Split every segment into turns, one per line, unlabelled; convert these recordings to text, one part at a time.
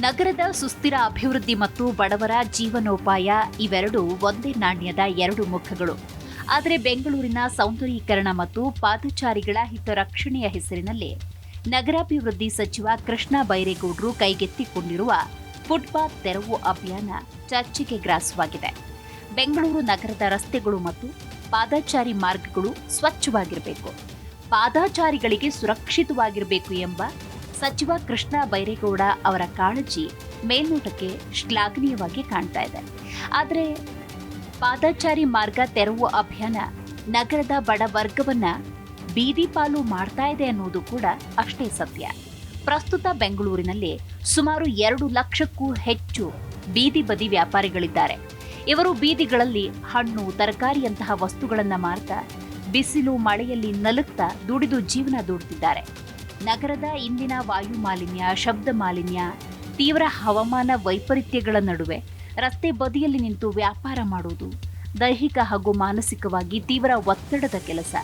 ನಗರದ ಸುಸ್ಥಿರ ಅಭಿವೃದ್ಧಿ ಮತ್ತು ಬಡವರ ಜೀವನೋಪಾಯ ಇವೆರಡೂ ಒಂದೇ ನಾಣ್ಯದ ಎರಡು ಮುಖಗಳು. ಆದರೆ ಬೆಂಗಳೂರಿನ ಸೌಂದರೀಕರಣ ಮತ್ತು ಪಾದಚಾರಿಗಳ ಹಿತರಕ್ಷಣೆಯ ಹೆಸರಿನಲ್ಲಿ ನಗರಾಭಿವೃದ್ಧಿ ಸಚಿವ ಕೃಷ್ಣ ಬೈರೇಗೌಡರು ಕೈಗೆತ್ತಿಕೊಂಡಿರುವ ಫುಟ್ಪಾತ್ ತೆರವು ಅಭಿಯಾನ ಚರ್ಚೆಗೆ ಗ್ರಾಸವಾಗಿದೆ. ಬೆಂಗಳೂರು ನಗರದ ರಸ್ತೆಗಳು ಮತ್ತು ಪಾದಚಾರಿ ಮಾರ್ಗಗಳು ಸ್ವಚ್ಛವಾಗಿರಬೇಕು, ಪಾದಚಾರಿಗಳಿಗೆ ಸುರಕ್ಷಿತವಾಗಿರಬೇಕು ಎಂಬ ಸಚಿವ ಕೃಷ್ಣ ಬೈರೇಗೌಡ ಅವರ ಕಾಳಜಿ ಮೇಲ್ನೋಟಕ್ಕೆ ಶ್ಲಾಘನೀಯವಾಗಿ ಕಾಣ್ತಾ ಇದೆ. ಆದರೆ ಪಾದಚಾರಿ ಮಾರ್ಗ ತೆರವು ಅಭಿಯಾನ ನಗರದ ಬಡ ವರ್ಗವನ್ನ ಬೀದಿ ಪಾಲು ಮಾಡ್ತಾ ಇದೆ ಅನ್ನೋದು ಕೂಡ ಅಷ್ಟೇ ಸತ್ಯ. ಪ್ರಸ್ತುತ ಬೆಂಗಳೂರಿನಲ್ಲಿ ಸುಮಾರು 2 ಲಕ್ಷಕ್ಕೂ ಹೆಚ್ಚು ಬೀದಿ ಬದಿ ವ್ಯಾಪಾರಿಗಳಿದ್ದಾರೆ. ಇವರು ಬೀದಿಗಳಲ್ಲಿ ಹಣ್ಣು, ತರಕಾರಿಯಂತಹ ವಸ್ತುಗಳನ್ನ ಮಾರ್ತಾ ಬಿಸಿಲು ಮಳೆಯಲ್ಲಿ ನಲುಗ್ತಾ ದುಡಿದು ಜೀವನ ದೂಡುತ್ತಿದ್ದಾರೆ. ನಗರದ ಇಂದಿನ ವಾಯು ಮಾಲಿನ್ಯ, ಶಬ್ದ ಮಾಲಿನ್ಯ, ತೀವ್ರ ಹವಾಮಾನ ವೈಪರೀತ್ಯಗಳ ನಡುವೆ ರಸ್ತೆ ಬದಿಯಲ್ಲಿ ನಿಂತು ವ್ಯಾಪಾರ ಮಾಡುವುದು ದೈಹಿಕ ಹಾಗೂ ಮಾನಸಿಕವಾಗಿ ತೀವ್ರ ಒತ್ತಡದ ಕೆಲಸ.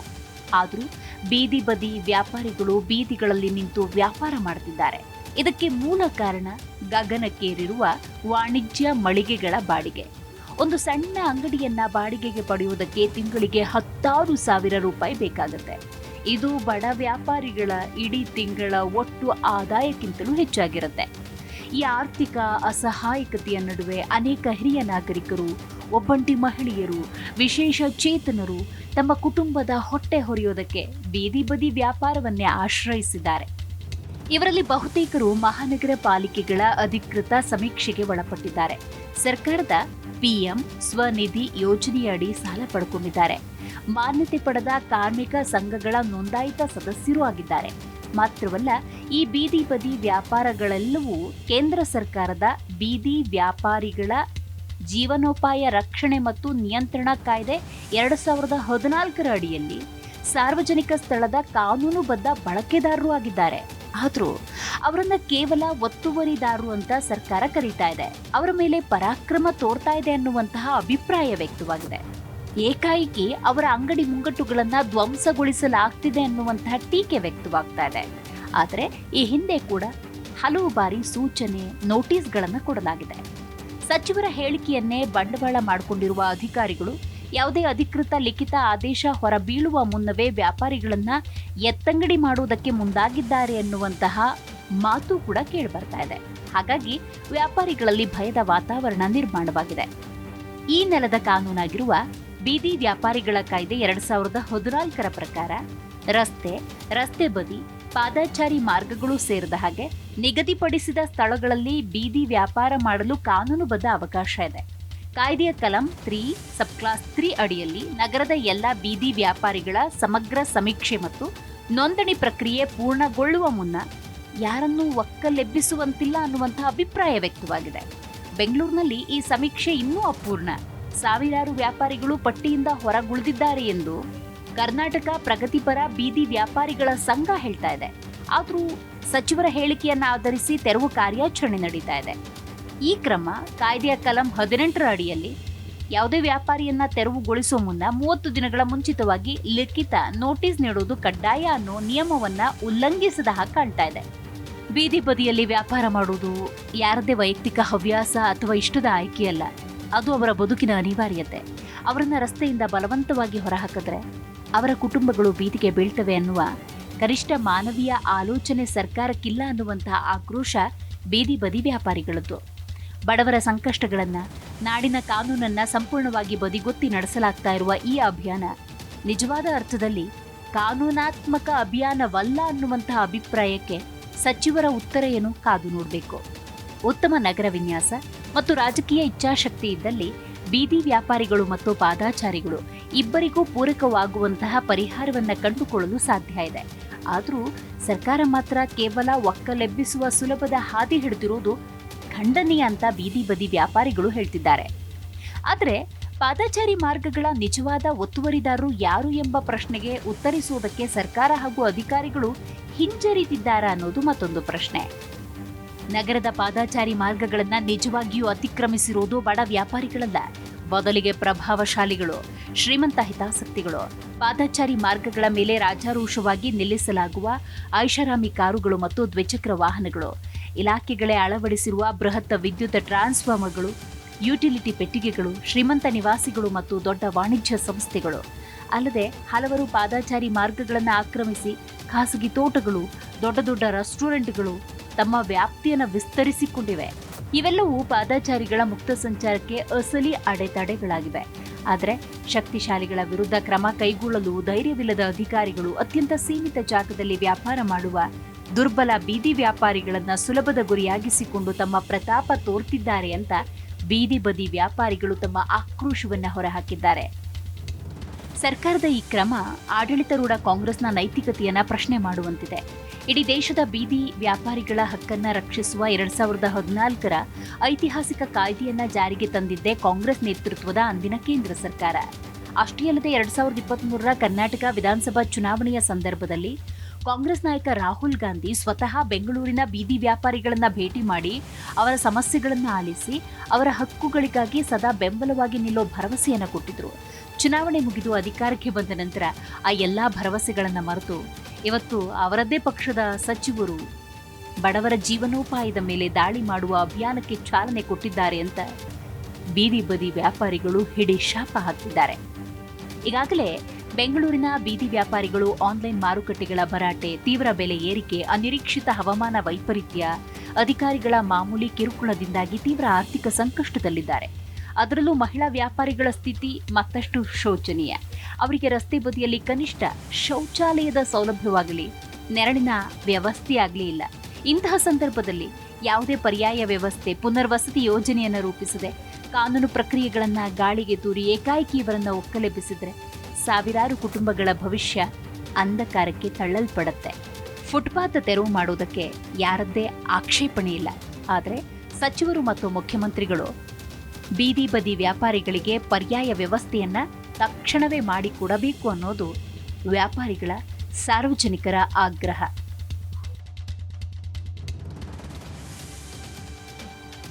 ಆದರೂ ಬೀದಿ ಬದಿ ವ್ಯಾಪಾರಿಗಳು ಬೀದಿಗಳಲ್ಲಿ ನಿಂತು ವ್ಯಾಪಾರ ಮಾಡುತ್ತಿದ್ದಾರೆ. ಇದಕ್ಕೆ ಮೂಲ ಕಾರಣ ಗಗನಕ್ಕೇರಿರುವ ವಾಣಿಜ್ಯ ಮಳಿಗೆಗಳ ಬಾಡಿಗೆ. ಒಂದು ಸಣ್ಣ ಅಂಗಡಿಯನ್ನ ಬಾಡಿಗೆಗೆ ಪಡೆಯುವುದಕ್ಕೆ ತಿಂಗಳಿಗೆ 10,000 ರೂಪಾಯಿ ಬೇಕಾಗುತ್ತೆ. ಇದು ಬಡ ವ್ಯಾಪಾರಿಗಳ ಇಡೀ ತಿಂಗಳ ಒಟ್ಟು ಆದಾಯಕ್ಕಿಂತಲೂ ಹೆಚ್ಚಾಗಿರುತ್ತೆ. ಈ ಆರ್ಥಿಕ ಅಸಹಾಯಕತೆಯ ನಡುವೆ ಅನೇಕ ಹಿರಿಯ ನಾಗರಿಕರು, ಒಬ್ಬಂಟಿ ಮಹಿಳೆಯರು, ವಿಶೇಷ ಚೇತನರು ತಮ್ಮ ಕುಟುಂಬದ ಹೊಟ್ಟೆ ಹೊರೆಯೋದಕ್ಕೆ ಬೀದಿ ಬದಿ ವ್ಯಾಪಾರವನ್ನೇ ಆಶ್ರಯಿಸಿದ್ದಾರೆ. ಇವರಲ್ಲಿ ಬಹುತೇಕರು ಮಹಾನಗರ ಪಾಲಿಕೆಗಳ ಅಧಿಕೃತ ಸಮೀಕ್ಷೆಗೆ ಒಳಪಟ್ಟಿದ್ದಾರೆ. ಸರ್ಕಾರದ ಪಿಎಂ ಸ್ವನಿಧಿ ಯೋಜನೆಯಡಿ ಸಾಲ ಪಡ್ಕೊಂಡಿದ್ದಾರೆ. ಮಾನ್ಯತೆ ಪಡೆದ ಕಾರ್ಮಿಕ ಸಂಘಗಳ ನೋಂದಾಯಿತ ಸದಸ್ಯರೂ ಆಗಿದ್ದಾರೆ. ಮಾತ್ರವಲ್ಲ, ಈ ಬೀದಿ ಬದಿ ವ್ಯಾಪಾರಗಳೆಲ್ಲವೂ ಕೇಂದ್ರ ಸರ್ಕಾರದ ಬೀದಿ ವ್ಯಾಪಾರಿಗಳ ಜೀವನೋಪಾಯ ರಕ್ಷಣೆ ಮತ್ತು ನಿಯಂತ್ರಣ ಕಾಯ್ದೆ 2014 ಅಡಿಯಲ್ಲಿ ಸಾರ್ವಜನಿಕ ಸ್ಥಳದ ಕಾನೂನುಬದ್ಧ ಬಳಕೆದಾರರು ಆಗಿದ್ದಾರೆ. ಆದರೂ ಅವರನ್ನ ಕೇವಲ ಒತ್ತುವರಿದಾರರು ಅಂತ ಸರ್ಕಾರ ಕರೀತಾ ಇದೆ. ಅವರ ಮೇಲೆ ಪರಾಕ್ರಮ ತೋರ್ತಾ ಇದೆ ಅನ್ನುವಂತಹ ಅಭಿಪ್ರಾಯ ವ್ಯಕ್ತವಾಗಿದೆ. ಏಕಾಏಕಿ ಅವರ ಅಂಗಡಿ ಮುಂಗಟ್ಟುಗಳನ್ನ ಧ್ವಂಸಗೊಳಿಸಲಾಗ್ತಿದೆ ಅನ್ನುವಂತಹ ಟೀಕೆ ವ್ಯಕ್ತವಾಗ್ತಾ ಇದೆ. ಆದರೆ ಈ ಹಿಂದೆ ಕೂಡ ಹಲವು ಬಾರಿ ಸೂಚನೆ, ನೋಟಿಸ್ಗಳನ್ನು ಕೊಡಲಾಗಿದೆ. ಸಚಿವರ ಹೇಳಿಕೆಯನ್ನೇ ಬಂಡವಾಳ ಮಾಡಿಕೊಂಡಿರುವ ಅಧಿಕಾರಿಗಳು ಯಾವುದೇ ಅಧಿಕೃತ ಲಿಖಿತ ಆದೇಶ ಹೊರಬೀಳುವ ಮುನ್ನವೇ ವ್ಯಾಪಾರಿಗಳನ್ನ ಎತ್ತಂಗಡಿ ಮಾಡುವುದಕ್ಕೆ ಮುಂದಾಗಿದ್ದಾರೆ ಎನ್ನುವಂತಹ ಮಾತು ಕೂಡ ಕೇಳಿಬರ್ತಾ ಇದೆ. ಹಾಗಾಗಿ ವ್ಯಾಪಾರಿಗಳಲ್ಲಿ ಭಯದ ವಾತಾವರಣ ನಿರ್ಮಾಣವಾಗಿದೆ. ಈ ನೆಲದ ಕಾನೂನಾಗಿರುವ ಬೀದಿ ವ್ಯಾಪಾರಿಗಳ ಕಾಯ್ದೆ 2014 ಪ್ರಕಾರ ರಸ್ತೆ ಬದಿ ಪಾದಚಾರಿ ಮಾರ್ಗಗಳು ಸೇರಿದ ಹಾಗೆ ನಿಗದಿಪಡಿಸಿದ ಸ್ಥಳಗಳಲ್ಲಿ ಬೀದಿ ವ್ಯಾಪಾರ ಮಾಡಲು ಕಾನೂನುಬದ್ಧ ಅವಕಾಶ ಇದೆ. ಕಾಯ್ದೆಯ ಕಲಂ 3 ಸಬ್ಕ್ಲಾಸ್ 3 ಅಡಿಯಲ್ಲಿ ನಗರದ ಎಲ್ಲ ಬೀದಿ ವ್ಯಾಪಾರಿಗಳ ಸಮಗ್ರ ಸಮೀಕ್ಷೆ ಮತ್ತು ನೋಂದಣಿ ಪ್ರಕ್ರಿಯೆ ಪೂರ್ಣಗೊಳ್ಳುವ ಮುನ್ನ ಯಾರನ್ನೂ ಒಕ್ಕಲೆಬ್ಬಿಸುವಂತಿಲ್ಲ ಅನ್ನುವಂತಹ ಅಭಿಪ್ರಾಯ ವ್ಯಕ್ತವಾಗಿದೆ. ಬೆಂಗಳೂರಿನಲ್ಲಿ ಈ ಸಮೀಕ್ಷೆ ಇನ್ನೂ ಅಪೂರ್ಣ. ಸಾವಿರಾರು ವ್ಯಾಪಾರಿಗಳು ಪಟ್ಟಿಯಿಂದ ಹೊರಗುಳಿದಿದ್ದಾರೆ ಎಂದು ಕರ್ನಾಟಕ ಪ್ರಗತಿಪರ ಬೀದಿ ವ್ಯಾಪಾರಿಗಳ ಸಂಘ ಹೇಳ್ತಾ ಇದೆ. ಆದರೂ ಸಚಿವರ ಹೇಳಿಕೆಯನ್ನ ಆಧರಿಸಿ ತೆರವು ಕಾರ್ಯಾಚರಣೆ ನಡೀತಾ ಇದೆ. ಈ ಕ್ರಮ ಕಾಯ್ದೆಯ ಕಲಂ 18 ಅಡಿಯಲ್ಲಿ ಯಾವುದೇ ವ್ಯಾಪಾರಿಯನ್ನ ತೆರವುಗೊಳಿಸುವ ಮುನ್ನ 30 ದಿನಗಳ ಮುಂಚಿತವಾಗಿ ಲಿಖಿತ ನೋಟಿಸ್ ನೀಡುವುದು ಕಡ್ಡಾಯ ಅನ್ನೋ ನಿಯಮವನ್ನ ಉಲ್ಲಂಘಿಸಿದ ಹಾಗೆ ಕಾಣ್ತಾ ಇದೆ. ಬೀದಿ ಬದಿಯಲ್ಲಿ ವ್ಯಾಪಾರ ಮಾಡುವುದು ಯಾರದೇ ವೈಯಕ್ತಿಕ ಹವ್ಯಾಸ ಅಥವಾ ಇಷ್ಟದ ಆಯ್ಕೆಯಲ್ಲ. ಅದು ಅವರ ಬದುಕಿನ ಅನಿವಾರ್ಯತೆ. ಅವರನ್ನ ರಸ್ತೆಯಿಂದ ಬಲವಂತವಾಗಿ ಹೊರಹಾಕಿದ್ರೆ ಅವರ ಕುಟುಂಬಗಳು ಬೀದಿಗೆ ಬೀಳ್ತವೆ ಅನ್ನುವ ಕನಿಷ್ಠ ಮಾನವೀಯ ಆಲೋಚನೆ ಸರ್ಕಾರಕ್ಕಿಲ್ಲ ಅನ್ನುವಂತಹ ಆಕ್ರೋಶ ಬೀದಿ ಬದಿ ವ್ಯಾಪಾರಿಗಳದ್ದು. ಬಡವರ ಸಂಕಷ್ಟಗಳನ್ನ, ನಾಡಿನ ಕಾನೂನನ್ನ ಸಂಪೂರ್ಣವಾಗಿ ಬದಿಗೊತ್ತಿ ನಡೆಸಲಾಗ್ತಾ ಇರುವ ಈ ಅಭಿಯಾನ ನಿಜವಾದ ಅರ್ಥದಲ್ಲಿ ಕಾನೂನಾತ್ಮಕ ಅಭಿಯಾನವಲ್ಲ ಅನ್ನುವಂತಹ ಅಭಿಪ್ರಾಯಕ್ಕೆ ಸಚಿವರ ಉತ್ತರ ಏನು ಕಾದು ನೋಡಬೇಕು. ಉತ್ತಮ ನಗರ ವಿನ್ಯಾಸ ಮತ್ತು ರಾಜಕೀಯ ಇಚ್ಛಾಶಕ್ತಿ ಇದ್ದಲ್ಲಿ ಬೀದಿ ವ್ಯಾಪಾರಿಗಳು ಮತ್ತು ಪಾದಾಚಾರಿಗಳು ಇಬ್ಬರಿಗೂ ಪೂರಕವಾಗುವಂತಹ ಪರಿಹಾರವನ್ನ ಕಂಡುಕೊಳ್ಳಲು ಸಾಧ್ಯ ಇದೆ. ಆದರೂ ಸರ್ಕಾರ ಮಾತ್ರ ಕೇವಲ ಒಕ್ಕಲೆಬ್ಬಿಸುವ ಸುಲಭದ ಹಾದಿ ಹಿಡಿದಿರುವುದು ಖಂಡನೀಯ ಅಂತ ಬೀದಿ ಬದಿ ವ್ಯಾಪಾರಿಗಳು ಹೇಳ್ತಿದ್ದಾರೆ. ಆದರೆ ಪಾದಚಾರಿ ಮಾರ್ಗಗಳ ನಿಜವಾದ ಒತ್ತುವರಿದಾರರು ಯಾರು ಎಂಬ ಪ್ರಶ್ನೆಗೆ ಉತ್ತರಿಸುವುದಕ್ಕೆ ಸರ್ಕಾರ ಹಾಗೂ ಅಧಿಕಾರಿಗಳು ಹಿಂಜರಿತಿದ್ದಾರಾ ಅನ್ನೋದು ಮತ್ತೊಂದು ಪ್ರಶ್ನೆ. ನಗರದ ಪಾದಚಾರಿ ಮಾರ್ಗಗಳನ್ನ ನಿಜವಾಗಿಯೂ ಅತಿಕ್ರಮಿಸಿರುವುದು ಬಡ ವ್ಯಾಪಾರಿಗಳಲ್ಲ, ಬದಲಿಗೆ ಪ್ರಭಾವಶಾಲಿಗಳು, ಶ್ರೀಮಂತ ಹಿತಾಸಕ್ತಿಗಳು. ಪಾದಚಾರಿ ಮಾರ್ಗಗಳ ಮೇಲೆ ರಾಜಾರೋಷವಾಗಿ ನಿಲ್ಲಿಸಲಾಗುವ ಐಷಾರಾಮಿ ಕಾರುಗಳು ಮತ್ತು ದ್ವಿಚಕ್ರ ವಾಹನಗಳು ಇಲಾಖೆಗಳೇ ಅಳವಡಿಸಿರುವ ಬೃಹತ್ ವಿದ್ಯುತ್ ಟ್ರಾನ್ಸ್ಫಾರ್ಮರ್ಗಳು, ಯುಟಿಲಿಟಿ ಪೆಟ್ಟಿಗೆಗಳು, ಶ್ರೀಮಂತ ನಿವಾಸಿಗಳು ಮತ್ತು ದೊಡ್ಡ ವಾಣಿಜ್ಯ ಸಂಸ್ಥೆಗಳು, ಅಲ್ಲದೆ ಹಲವರು ಪಾದಾಚಾರಿ ಮಾರ್ಗಗಳನ್ನು ಆಕ್ರಮಿಸಿ ಖಾಸಗಿ ತೋಟಗಳು, ದೊಡ್ಡ ದೊಡ್ಡ ರೆಸ್ಟೋರೆಂಟ್ಗಳು ತಮ್ಮ ವ್ಯಾಪ್ತಿಯನ್ನು ವಿಸ್ತರಿಸಿಕೊಂಡಿವೆ. ಇವೆಲ್ಲವೂ ಪಾದಾಚಾರಿಗಳ ಮುಕ್ತ ಸಂಚಾರಕ್ಕೆ ಅಸಲಿ ಅಡೆತಡೆಗಳಾಗಿವೆ. ಆದರೆ ಶಕ್ತಿಶಾಲಿಗಳ ವಿರುದ್ಧ ಕ್ರಮ ಕೈಗೊಳ್ಳಲು ಧೈರ್ಯವಿಲ್ಲದ ಅಧಿಕಾರಿಗಳು ಅತ್ಯಂತ ಸೀಮಿತ ಜಾಗದಲ್ಲಿ ವ್ಯಾಪಾರ ಮಾಡುವ ದುರ್ಬಲ ಬೀದಿ ವ್ಯಾಪಾರಿಗಳನ್ನ ಸುಲಭದ ಗುರಿಯಾಗಿಸಿಕೊಂಡು ತಮ್ಮ ಪ್ರತಾಪ ತೋರ್ತಿದ್ದಾರೆ ಅಂತ ಬೀದಿ ಬದಿ ವ್ಯಾಪಾರಿಗಳು ತಮ್ಮ ಆಕ್ರೋಶವನ್ನ ಹೊರಹಾಕಿದ್ದಾರೆ. ಸರ್ಕಾರದ ಈ ಕ್ರಮ ಆಡಳಿತಾರೂಢ ಕಾಂಗ್ರೆಸ್ನ ನೈತಿಕತೆಯನ್ನ ಪ್ರಶ್ನೆ ಮಾಡುವಂತಿದೆ. ಇಡೀ ದೇಶದ ಬೀದಿ ವ್ಯಾಪಾರಿಗಳ ಹಕ್ಕನ್ನ ರಕ್ಷಿಸುವ 2014ರ ಐತಿಹಾಸಿಕ ಕಾಯ್ದೆಯನ್ನ ಜಾರಿಗೆ ತಂದಿದ್ದೇ ಕಾಂಗ್ರೆಸ್ ನೇತೃತ್ವದ ಅಂದಿನ ಕೇಂದ್ರ ಸರ್ಕಾರ. ಅಷ್ಟೇ ಅಲ್ಲದೆ 2023ರ ಕರ್ನಾಟಕ ವಿಧಾನಸಭಾ ಚುನಾವಣೆಯ ಸಂದರ್ಭದಲ್ಲಿ ಕಾಂಗ್ರೆಸ್ ನಾಯಕ ರಾಹುಲ್ ಗಾಂಧಿ ಸ್ವತಃ ಬೆಂಗಳೂರಿನ ಬೀದಿ ವ್ಯಾಪಾರಿಗಳನ್ನ ಭೇಟಿ ಮಾಡಿ ಅವರ ಸಮಸ್ಯೆಗಳನ್ನು ಆಲಿಸಿ ಅವರ ಹಕ್ಕುಗಳಿಗಾಗಿ ಸದಾ ಬೆಂಬಲವಾಗಿ ನಿಲ್ಲೋ ಭರವಸೆಯನ್ನು ಕೊಟ್ಟಿದ್ರು. ಚುನಾವಣೆ ಮುಗಿದು ಅಧಿಕಾರಕ್ಕೆ ಬಂದ ನಂತರ ಆ ಎಲ್ಲಾ ಭರವಸೆಗಳನ್ನು ಮರೆತು ಇವತ್ತು ಅವರದ್ದೇ ಪಕ್ಷದ ಸಚಿವರು ಬಡವರ ಜೀವನೋಪಾಯದ ಮೇಲೆ ದಾಳಿ ಮಾಡುವ ಅಭಿಯಾನಕ್ಕೆ ಚಾಲನೆ ಕೊಟ್ಟಿದ್ದಾರೆ ಅಂತ ಬೀದಿ ಬದಿ ವ್ಯಾಪಾರಿಗಳು ಹಿಡಿ ಶಾಪ ಹಾಕಿದ್ದಾರೆ. ಈಗಾಗಲೇ ಬೆಂಗಳೂರಿನ ಬೀದಿ ವ್ಯಾಪಾರಿಗಳು ಆನ್ಲೈನ್ ಮಾರುಕಟ್ಟೆಗಳ ಭರಾಟೆ, ತೀವ್ರ ಬೆಲೆ ಏರಿಕೆ, ಅನಿರೀಕ್ಷಿತ ಹವಾಮಾನ ವೈಪರೀತ್ಯ, ಅಧಿಕಾರಿಗಳ ಮಾಮೂಲಿ ಕಿರುಕುಳದಿಂದಾಗಿ ತೀವ್ರ ಆರ್ಥಿಕ ಸಂಕಷ್ಟದಲ್ಲಿದ್ದಾರೆ. ಅದರಲ್ಲೂ ಮಹಿಳಾ ವ್ಯಾಪಾರಿಗಳ ಸ್ಥಿತಿ ಮತ್ತಷ್ಟು ಶೋಚನೀಯ. ಅವರಿಗೆ ರಸ್ತೆ ಬದಿಯಲ್ಲಿ ಕನಿಷ್ಠ ಶೌಚಾಲಯದ ಸೌಲಭ್ಯವಾಗಲಿ, ನೆರಳಿನ ವ್ಯವಸ್ಥೆಯಾಗಲಿ ಇಲ್ಲ. ಇಂತಹ ಸಂದರ್ಭದಲ್ಲಿ ಯಾವುದೇ ಪರ್ಯಾಯ ವ್ಯವಸ್ಥೆ, ಪುನರ್ವಸತಿ ಯೋಜನೆಯನ್ನು ರೂಪಿಸದೆ ಕಾನೂನು ಪ್ರಕ್ರಿಯೆಗಳನ್ನು ಗಾಳಿಗೆ ತೂರಿ ಏಕಾಏಕಿ ಇವರನ್ನು ಒಕ್ಕಲೆಬ್ಬಿಸಿದ್ರೆ ಸಾವಿರಾರು ಕುಟುಂಬಗಳ ಭವಿಷ್ಯ ಅಂಧಕಾರಕ್ಕೆ ತಳ್ಳಲ್ಪಡುತ್ತೆ. ಫುಟ್ಪಾತ್ ತೆರವು ಮಾಡುವುದಕ್ಕೆ ಯಾರದ್ದೇ ಆಕ್ಷೇಪಣೆ ಇಲ್ಲ. ಆದರೆ ಸಚಿವರು ಮತ್ತು ಮುಖ್ಯಮಂತ್ರಿಗಳು ಬೀದಿ ಬದಿ ವ್ಯಾಪಾರಿಗಳಿಗೆ ಪರ್ಯಾಯ ವ್ಯವಸ್ಥೆಯನ್ನ ತಕ್ಷಣವೇ ಮಾಡಿಕೊಡಬೇಕು ಅನ್ನೋದು ವ್ಯಾಪಾರಿಗಳ ಸಾರ್ವಜನಿಕರ ಆಗ್ರಹ.